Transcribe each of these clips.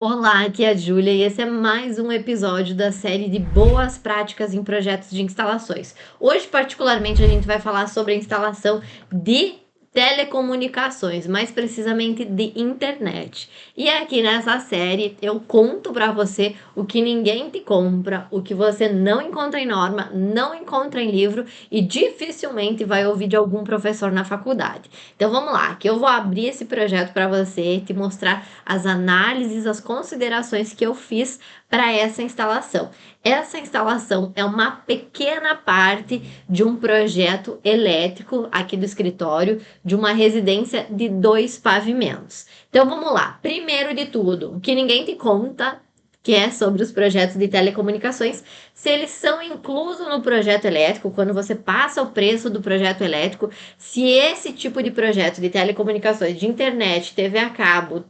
Olá, aqui é a Júlia e esse é mais um episódio da série de boas práticas em projetos de instalações. Hoje, particularmente, a gente vai falar sobre a instalação de telecomunicações, mais precisamente de internet. E aqui nessa série eu conto para você o que ninguém te compra, o que você não encontra em norma, não encontra em livro e dificilmente vai ouvir de algum professor na faculdade. Então vamos lá, que eu vou abrir esse projeto para você, te mostrar as análises, as considerações que eu fiz para essa instalação. Essa instalação é uma pequena parte de um projeto elétrico aqui do escritório de uma residência de 2 pavimentos. Então vamos lá. Primeiro de tudo, o que ninguém te conta, que é sobre os projetos de telecomunicações, se eles são inclusos no projeto elétrico, quando você passa o preço do projeto elétrico, se esse tipo de projeto de telecomunicações, de internet, TV a cabo,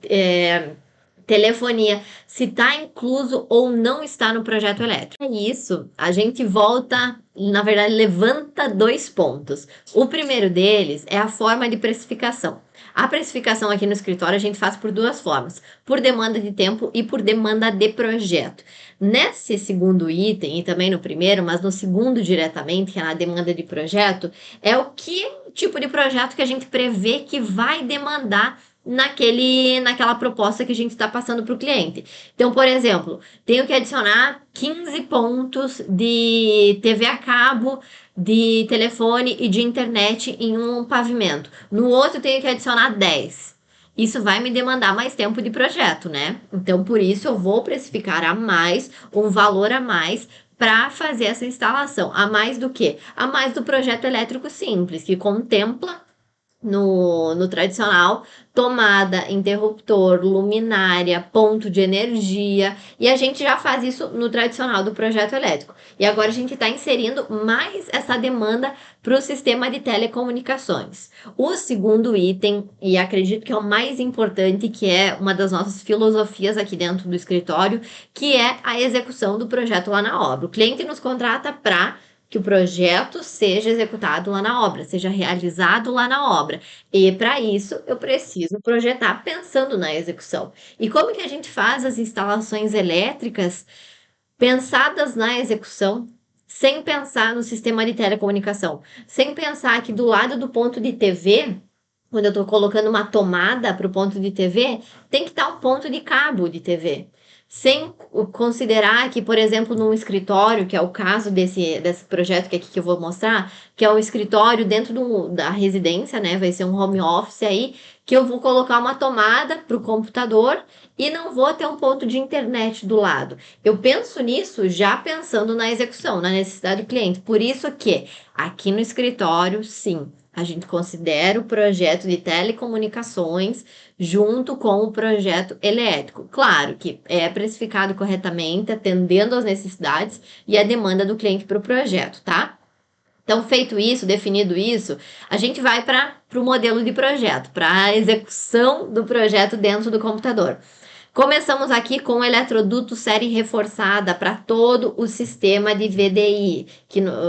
telefonia, se está incluso ou não está no projeto elétrico. É isso, a gente volta, na verdade, levanta 2 pontos. O primeiro deles é a forma de precificação. A precificação aqui no escritório a gente faz por 2 formas: por demanda de tempo e por demanda de projeto. Nesse segundo item, e também no primeiro, mas no segundo diretamente, que é a demanda de projeto, é o que tipo de projeto que a gente prevê que vai demandar naquela proposta que a gente está passando para o cliente. Então, por exemplo, tenho que adicionar 15 pontos de TV a cabo, de telefone e de internet em um pavimento. No outro, tenho que adicionar 10. Isso vai me demandar mais tempo de projeto, né? Então, por isso, eu vou precificar a mais, um valor a mais, para fazer essa instalação. A mais do que? A mais do projeto elétrico simples, que contempla no tradicional, tomada, interruptor, luminária, ponto de energia, e a gente já faz isso no tradicional do projeto elétrico. E agora a gente está inserindo mais essa demanda para o sistema de telecomunicações. O segundo item, e acredito que é o mais importante, que é uma das nossas filosofias aqui dentro do escritório, que é a execução do projeto lá na obra. O cliente nos contrata para que o projeto seja executado lá na obra, seja realizado lá na obra. E para isso eu preciso projetar pensando na execução. E como que a gente faz as instalações elétricas pensadas na execução, sem pensar no sistema de telecomunicação, sem pensar que do lado do ponto de TV, quando eu estou colocando uma tomada para o ponto de TV, tem que estar um ponto de cabo de TV. Sem considerar que, por exemplo, num escritório, que é o caso desse projeto que aqui que eu vou mostrar, que é um escritório dentro da residência, né? Vai ser um home office aí, que eu vou colocar uma tomada para o computador e não vou ter um ponto de internet do lado. Eu penso nisso já pensando na execução, na necessidade do cliente. Por isso que aqui no escritório, sim, a gente considera o projeto de telecomunicações junto com o projeto elétrico. Claro que é precificado corretamente, atendendo às necessidades e à demanda do cliente para o projeto, tá? Então, feito isso, definido isso, a gente vai para o modelo de projeto, para a execução do projeto dentro do computador. Começamos aqui com o eletroduto série reforçada para todo o sistema de VDI,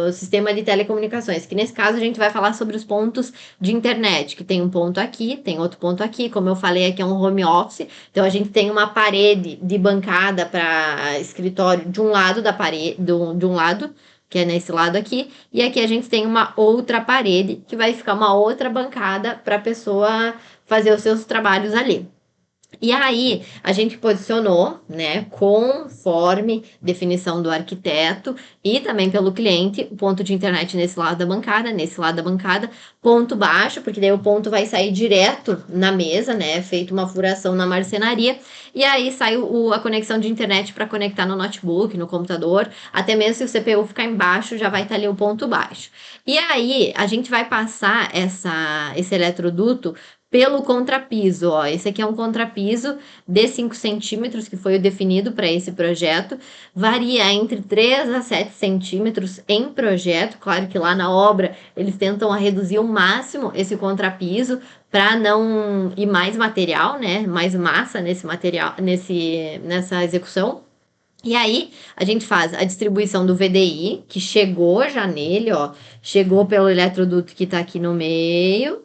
o sistema de telecomunicações, que nesse caso a gente vai falar sobre os pontos de internet, que tem um ponto aqui, tem outro ponto aqui, como eu falei aqui é um home office, então a gente tem uma parede de bancada para escritório de um lado da parede, de um lado, que é nesse lado aqui, e aqui a gente tem uma outra parede, que vai ficar uma outra bancada para a pessoa fazer os seus trabalhos ali. E aí, a gente posicionou, né, conforme definição do arquiteto e também pelo cliente, o ponto de internet nesse lado da bancada, ponto baixo, porque daí o ponto vai sair direto na mesa, né, feito uma furação na marcenaria, e aí sai a conexão de internet para conectar no notebook, no computador, até mesmo se o CPU ficar embaixo, já vai estar ali o ponto baixo. E aí, a gente vai passar esse eletroduto pelo contrapiso, ó. Esse aqui é um contrapiso de 5 centímetros, que foi o definido para esse projeto. Varia entre 3 a 7 centímetros em projeto. Claro que lá na obra eles tentam reduzir ao máximo esse contrapiso para não ir mais material, né? Mais massa nesse material, nessa execução. E aí, a gente faz a distribuição do VDI, que chegou já nele, ó. Chegou pelo eletroduto que está aqui no meio.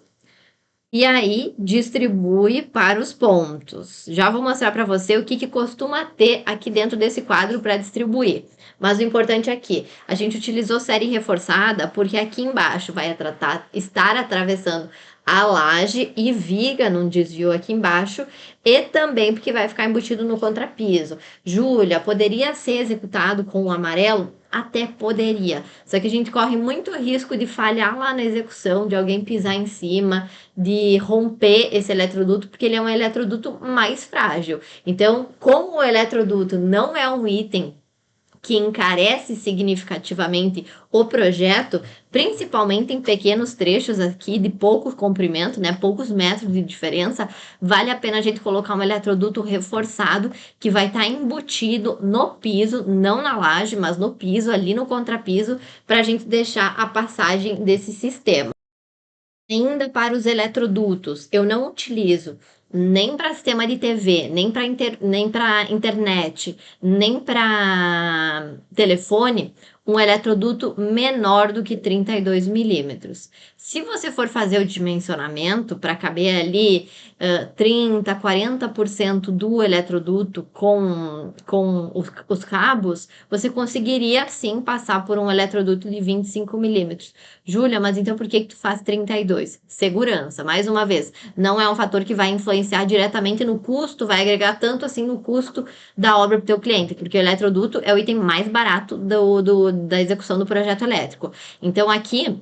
E aí distribui para os pontos. Já vou mostrar para você o que costuma ter aqui dentro desse quadro para distribuir. Mas o importante aqui, a gente utilizou série reforçada porque aqui embaixo vai estar atravessando a laje e viga num desvio aqui embaixo e também porque vai ficar embutido no contrapiso. Júlia, poderia ser executado com o amarelo? Até poderia, só que a gente corre muito risco de falhar lá na execução, de alguém pisar em cima, de romper esse eletroduto, porque ele é um eletroduto mais frágil. Então, como o eletroduto não é um item que encarece significativamente o projeto, principalmente em pequenos trechos aqui de pouco comprimento, né, poucos metros de diferença, vale a pena a gente colocar um eletroduto reforçado que vai estar embutido no piso, não na laje, mas no piso, ali no contrapiso, para a gente deixar a passagem desse sistema. Ainda para os eletrodutos, eu não utilizo nem para sistema de TV, nem para internet, nem para telefone, um eletroduto menor do que 32 milímetros. Se você for fazer o dimensionamento para caber ali 30, 40% do eletroduto com os cabos, você conseguiria sim passar por um eletroduto de 25 milímetros. Júlia, mas então por que tu faz 32? Segurança, mais uma vez, não é um fator que vai influenciar diretamente no custo, vai agregar tanto assim no custo da obra para o teu cliente, porque o eletroduto é o item mais barato da execução do projeto elétrico. Então aqui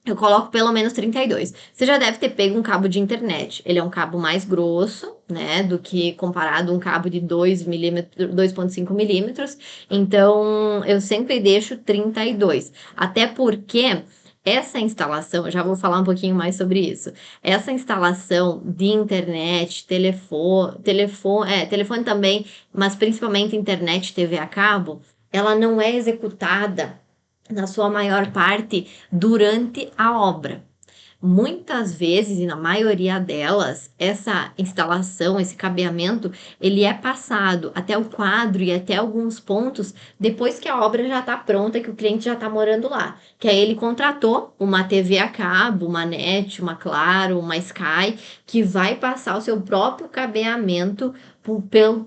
eu coloco pelo menos 32. Você já deve ter pego um cabo de internet. Ele é um cabo mais grosso, né, do que comparado a um cabo de 2 milímetros, 2,5 milímetros. Então, eu sempre deixo 32. Até porque essa instalação, eu já vou falar um pouquinho mais sobre isso. Essa instalação de internet, telefone também, mas principalmente internet, TV a cabo, ela não é executada na sua maior parte durante a obra. Muitas vezes, e na maioria delas, essa instalação, esse cabeamento, ele é passado até o quadro e até alguns pontos depois que a obra já está pronta, que o cliente já está morando lá. Que aí ele contratou uma TV a cabo, uma NET, uma Claro, uma Sky, que vai passar o seu próprio cabeamento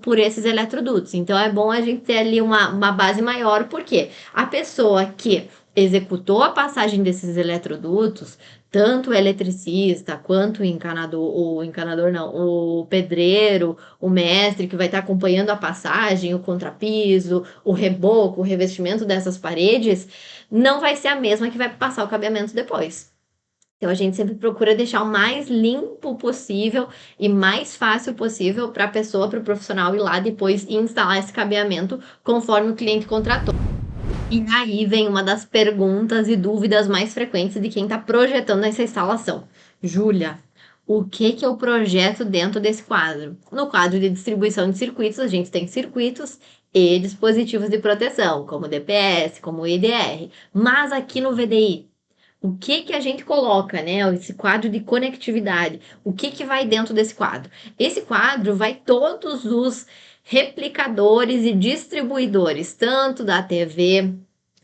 por esses eletrodutos. Então é bom a gente ter ali uma base maior, porque a pessoa que executou a passagem desses eletrodutos, tanto o eletricista quanto o encanador não, o pedreiro, o mestre que vai estar acompanhando a passagem, o contrapiso, o reboco, o revestimento dessas paredes, não vai ser a mesma que vai passar o cabeamento depois. Então a gente sempre procura deixar o mais limpo possível e mais fácil possível para a pessoa, para o profissional ir lá depois e instalar esse cabeamento conforme o cliente contratou. E aí vem uma das perguntas e dúvidas mais frequentes de quem está projetando essa instalação. Júlia, o que eu projeto dentro desse quadro? No quadro de distribuição de circuitos, a gente tem circuitos e dispositivos de proteção, como DPS, como IDR. Mas aqui no VDI, o que a gente coloca, né? Esse quadro de conectividade. O que vai dentro desse quadro? Esse quadro vai todos os replicadores e distribuidores, tanto da TV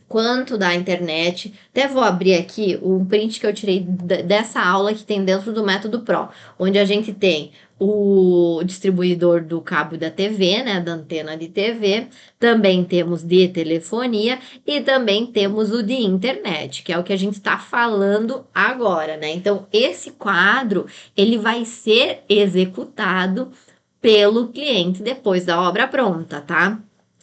quanto da internet. Até vou abrir aqui um print que eu tirei dessa aula que tem dentro do Método Pro, onde a gente tem o distribuidor do cabo da TV, né, da antena de TV, também temos de telefonia e também temos o de internet, que é o que a gente está falando agora, né? Então, esse quadro, ele vai ser executado pelo cliente depois da obra pronta, tá?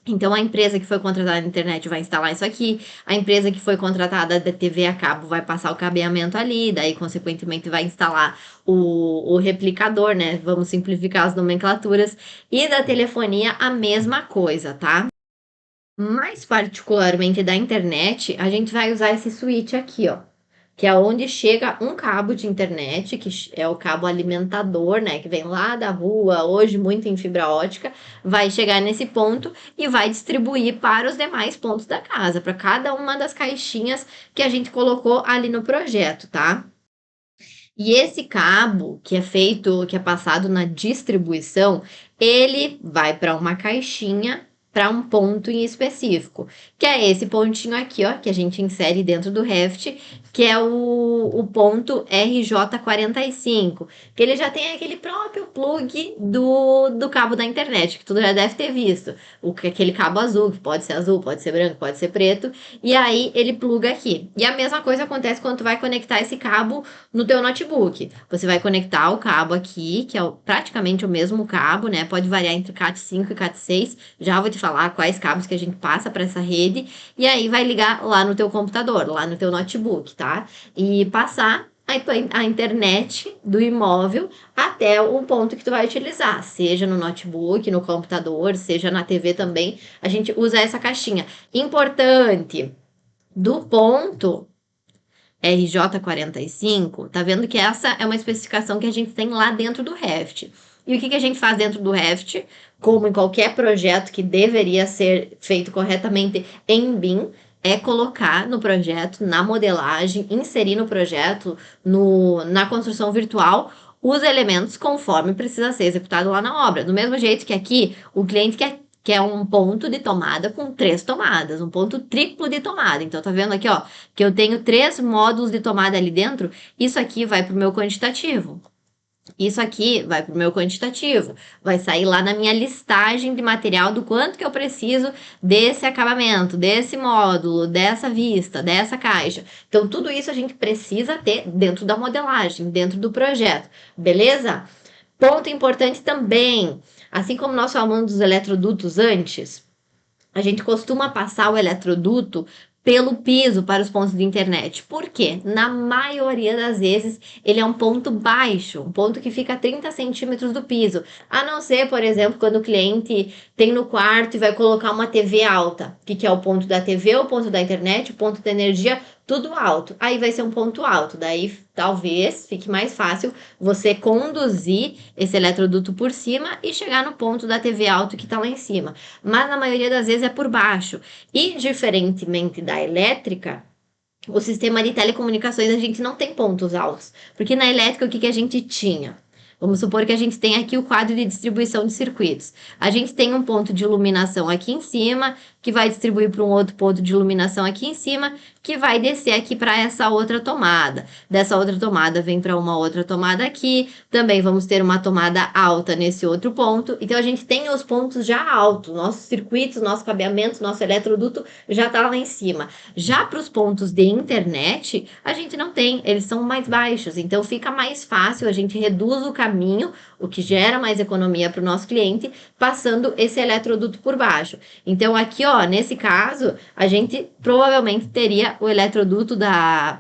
Então, a empresa que foi contratada na internet vai instalar isso aqui, a empresa que foi contratada da TV a cabo vai passar o cabeamento ali, daí, consequentemente, vai instalar o replicador, né? Vamos simplificar as nomenclaturas, e da telefonia a mesma coisa, tá? Mais particularmente da internet, a gente vai usar esse switch aqui, ó, que é onde chega um cabo de internet, que é o cabo alimentador, né, que vem lá da rua, hoje muito em fibra ótica, vai chegar nesse ponto e vai distribuir para os demais pontos da casa, para cada uma das caixinhas que a gente colocou ali no projeto, tá? E esse cabo que é feito, que é passado na distribuição, ele vai para uma caixinha para um ponto em específico, que é esse pontinho aqui, ó, que a gente insere dentro do Revit, que é o ponto RJ45, que ele já tem aquele próprio plug do cabo da internet, que tu já deve ter visto. Aquele cabo azul, que pode ser azul, pode ser branco, pode ser preto, e aí ele pluga aqui. E a mesma coisa acontece quando tu vai conectar esse cabo no teu notebook. Você vai conectar o cabo aqui, que é praticamente o mesmo cabo, né? Pode variar entre Cat5 e Cat6. Já vou te falar quais cabos que a gente passa para essa rede. E aí vai ligar lá no teu computador, lá no teu notebook, tá? E passar a internet do imóvel até o ponto que tu vai utilizar, seja no notebook, no computador, seja na TV também, a gente usa essa caixinha. Importante, do ponto RJ45, tá vendo que essa é uma especificação que a gente tem lá dentro do Revit. E o que a gente faz dentro do Revit, como em qualquer projeto que deveria ser feito corretamente em BIM, é colocar no projeto, na modelagem, inserir no projeto, na construção virtual, os elementos conforme precisa ser executado lá na obra. Do mesmo jeito que aqui, o cliente quer um ponto de tomada com 3 tomadas, um ponto triplo de tomada. Então, tá vendo aqui, ó, que eu tenho 3 módulos de tomada ali dentro. Isso aqui vai para o meu quantitativo. Isso aqui vai para o meu quantitativo, vai sair lá na minha listagem de material do quanto que eu preciso desse acabamento, desse módulo, dessa vista, dessa caixa. Então, tudo isso a gente precisa ter dentro da modelagem, dentro do projeto, beleza? Ponto importante também, assim como nós falamos dos eletrodutos antes, a gente costuma passar o eletroduto pelo piso para os pontos de internet. Por quê? Na maioria das vezes, ele é um ponto baixo, um ponto que fica a 30 centímetros do piso. A não ser, por exemplo, quando o cliente tem no quarto e vai colocar uma TV alta. O que é o ponto da TV, o ponto da internet, o ponto da energia, tudo alto. Aí vai ser um ponto alto. Daí, talvez, fique mais fácil você conduzir esse eletroduto por cima e chegar no ponto da TV alto que está lá em cima. Mas na maioria das vezes é por baixo. E diferentemente da elétrica, o sistema de telecomunicações a gente não tem pontos altos. Porque na elétrica o que a gente tinha? Vamos supor que a gente tem aqui o quadro de distribuição de circuitos. A gente tem um ponto de iluminação aqui em cima, que vai distribuir para um outro ponto de iluminação aqui em cima, que vai descer aqui para essa outra tomada. Dessa outra tomada vem para uma outra tomada aqui. Também vamos ter uma tomada alta nesse outro ponto. Então a gente tem os pontos já altos. Nossos circuitos, nosso cabeamento, nosso eletroduto já está lá em cima. Já para os pontos de internet, a gente não tem. Eles são mais baixos. Então fica mais fácil, a gente reduz o caminho, o que gera mais economia para o nosso cliente, passando esse eletroduto por baixo. Então aqui, ó, nesse caso, a gente provavelmente teria o eletroduto da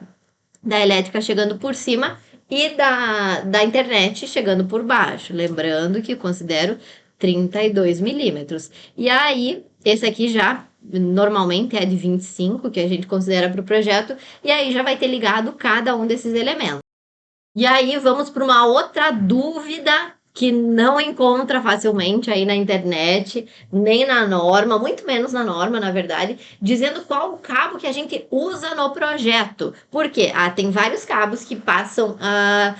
elétrica chegando por cima e da internet chegando por baixo. Lembrando que considero 32 milímetros. E aí, esse aqui já normalmente é de 25, que a gente considera para o projeto, e aí já vai ter ligado cada um desses elementos. E aí vamos para uma outra dúvida que não encontra facilmente aí na internet, nem na norma, muito menos na norma, na verdade, dizendo qual o cabo que a gente usa no projeto. Por quê? Tem vários cabos que passam a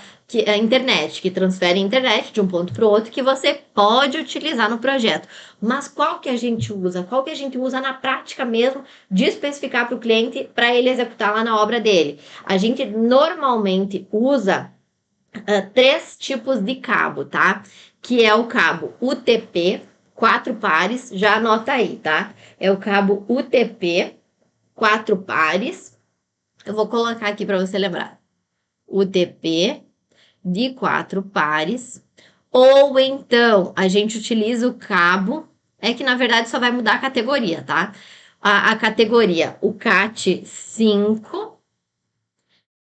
internet, que transferem internet de um ponto para o outro, que você pode utilizar no projeto. Mas qual que a gente usa? Qual que a gente usa na prática mesmo de especificar para o cliente para ele executar lá na obra dele? A gente normalmente usa 3 tipos de cabo, tá? Que é o cabo UTP, 4 pares, já anota aí, tá? É o cabo UTP, 4 pares. Eu vou colocar aqui para você lembrar. UTP de 4 pares. Ou então, a gente utiliza o cabo, é que na verdade só vai mudar a categoria, tá? A categoria, o CAT 5,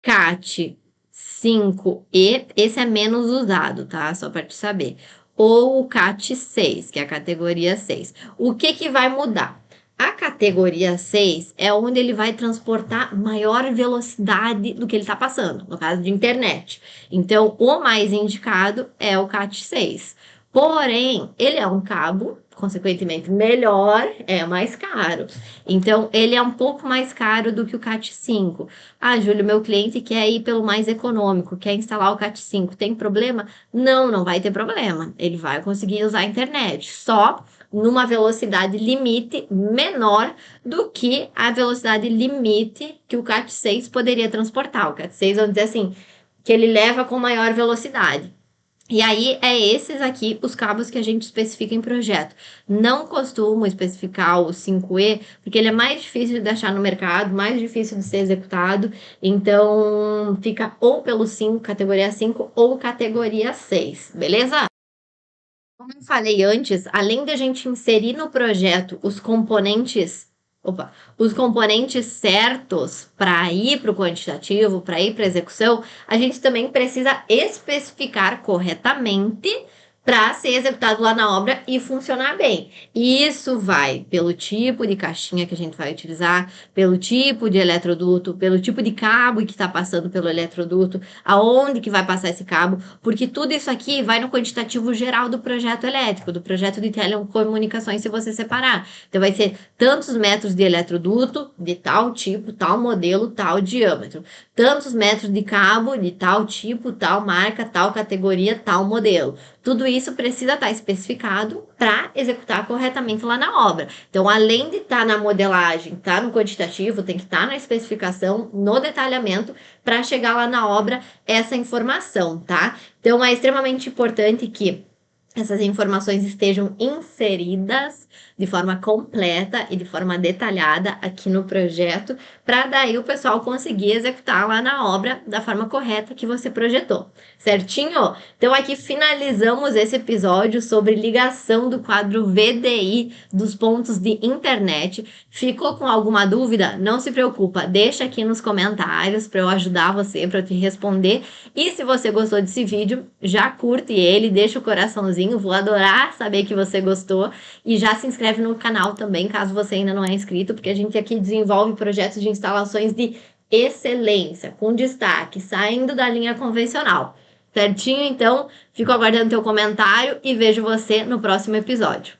CAT 5E, esse é menos usado, tá? Só para te saber. Ou o CAT 6, que é a categoria 6. O que vai mudar? A categoria 6 é onde ele vai transportar maior velocidade do que ele está passando, no caso de internet. Então, o mais indicado é o CAT 6. Porém, ele é um cabo, consequentemente melhor, é mais caro. Então, ele é um pouco mais caro do que o CAT 5. Ah, Júlio, meu cliente quer ir pelo mais econômico, quer instalar o CAT 5. Tem problema? Não, não vai ter problema. Ele vai conseguir usar a internet. Só numa velocidade limite menor do que a velocidade limite que o Cat6 poderia transportar. O Cat6, vamos dizer assim, que ele leva com maior velocidade. E aí, é esses aqui os cabos que a gente especifica em projeto. Não costumo especificar o 5E, porque ele é mais difícil de achar no mercado, mais difícil de ser executado. Então, fica ou pelo 5, categoria 5, ou categoria 6, beleza? Como eu falei antes, além de a gente inserir no projeto os componentes certos para ir para o quantitativo, para ir para a execução, a gente também precisa especificar corretamente para ser executado lá na obra e funcionar bem. E isso vai pelo tipo de caixinha que a gente vai utilizar, pelo tipo de eletroduto, pelo tipo de cabo que está passando pelo eletroduto, aonde que vai passar esse cabo, porque tudo isso aqui vai no quantitativo geral do projeto elétrico, do projeto de telecomunicações, se você separar. Então, vai ser tantos metros de eletroduto, de tal tipo, tal modelo, tal diâmetro. Tantos metros de cabo, de tal tipo, tal marca, tal categoria, tal modelo. Tudo isso precisa estar especificado para executar corretamente lá na obra. Então, além de estar na modelagem, estar no quantitativo, tem que estar na especificação, no detalhamento, para chegar lá na obra essa informação, tá? Então, é extremamente importante que essas informações estejam inseridas de forma completa e de forma detalhada aqui no projeto, para daí o pessoal conseguir executar lá na obra da forma correta que você projetou, certinho? Então aqui finalizamos esse episódio sobre ligação do quadro VDI dos pontos de internet. Ficou com alguma dúvida? Não se preocupa, deixa aqui nos comentários para eu ajudar você, para eu te responder. E se você gostou desse vídeo, já curte ele, deixa o coraçãozinho, vou adorar saber que você gostou. E já se inscreve no canal também, caso você ainda não é inscrito, porque a gente aqui desenvolve projetos de instalações de excelência, com destaque, saindo da linha convencional. Certinho? Então, fico aguardando teu comentário e vejo você no próximo episódio.